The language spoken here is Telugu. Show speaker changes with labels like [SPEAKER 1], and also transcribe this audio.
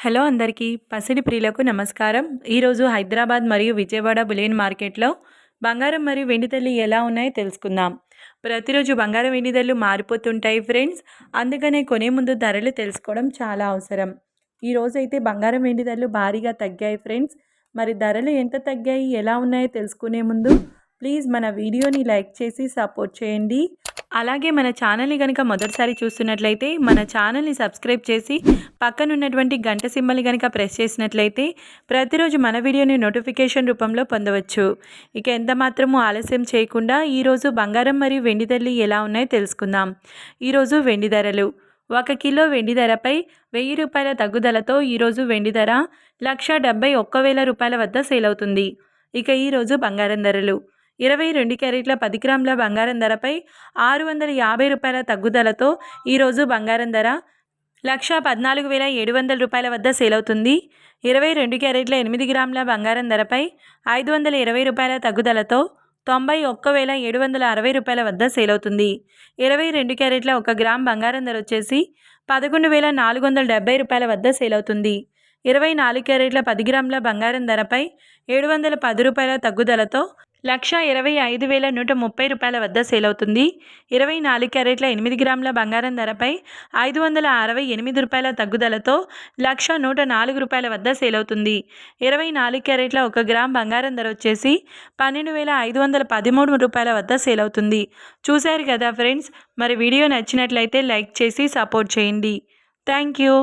[SPEAKER 1] హలో అందరికీ పసిడి ప్రియులకు నమస్కారం. ఈరోజు హైదరాబాద్ మరియు విజయవాడ బులియన్ మార్కెట్లో బంగారం మరియు వెండి ధరలు ఎలా ఉన్నాయో తెలుసుకుందాం. ప్రతిరోజు బంగారం వెండి ధరలు మారిపోతుంటాయి ఫ్రెండ్స్. అందుకనే కొనే ముందు ధరలు తెలుసుకోవడం చాలా అవసరం. ఈరోజైతే బంగారం వెండి ధరలు భారీగా తగ్గాయి ఫ్రెండ్స్. మరి ధరలు ఎంత తగ్గాయి, ఎలా ఉన్నాయో తెలుసుకునే ముందు ప్లీజ్ మన వీడియోని లైక్ చేసి సపోర్ట్ చేయండి. అలాగే మన ఛానల్ని కనుక మొదటిసారి చూస్తున్నట్లయితే మన ఛానల్ని సబ్స్క్రైబ్ చేసి పక్కనున్నటువంటి గంట సింబల్ని కనుక ప్రెస్ చేసినట్లయితే ప్రతిరోజు మన వీడియోని నోటిఫికేషన్ రూపంలో పొందవచ్చు. ఇక ఎంత మాత్రము ఆలస్యం చేయకుండా ఈరోజు బంగారం మరియు వెండి ధరలు ఎలా ఉన్నాయో తెలుసుకుందాం. ఈరోజు వెండి ధరలు 1 కిలో వెండి ధరపై 1000 రూపాయల తగ్గుదలతో ఈరోజు వెండి ధర 1,71,000 రూపాయల వద్ద సేల్ అవుతుంది. ఇక ఈరోజు బంగారం ధరలు 22 క్యారెట్ల 10 గ్రాముల బంగారం ధరపై 650 రూపాయల తగ్గుదలతో ఈరోజు బంగారం ధర 1,14,700 రూపాయల వద్ద సేల్ అవుతుంది. 22 క్యారెట్ల 8 గ్రాముల బంగారం ధరపై 520 రూపాయల తగ్గుదలతో 91,760 రూపాయల వద్ద సేల్ అవుతుంది. 22 క్యారెట్ల 1 గ్రామ్ బంగారం ధర వచ్చేసి 11,470 రూపాయల వద్ద సేల్ అవుతుంది. 24 క్యారెట్ల 10 గ్రాముల బంగారం ధరపై 710 రూపాయల తగ్గుదలతో 1,25,130 రూపాయల వద్ద సేల్ అవుతుంది. 24 క్యారెట్ల 8 గ్రాముల బంగారం ధరపై 568 రూపాయల తగ్గుదలతో 1,104 రూపాయల వద్ద సేల్ అవుతుంది. 24 క్యారెట్ల 1 గ్రామ్ బంగారం ధర వచ్చేసి 12,513 రూపాయల వద్ద సేల్ అవుతుంది. చూశారు కదా ఫ్రెండ్స్. మరి వీడియో నచ్చినట్లయితే లైక్ చేసి సపోర్ట్ చేయండి. Thank you.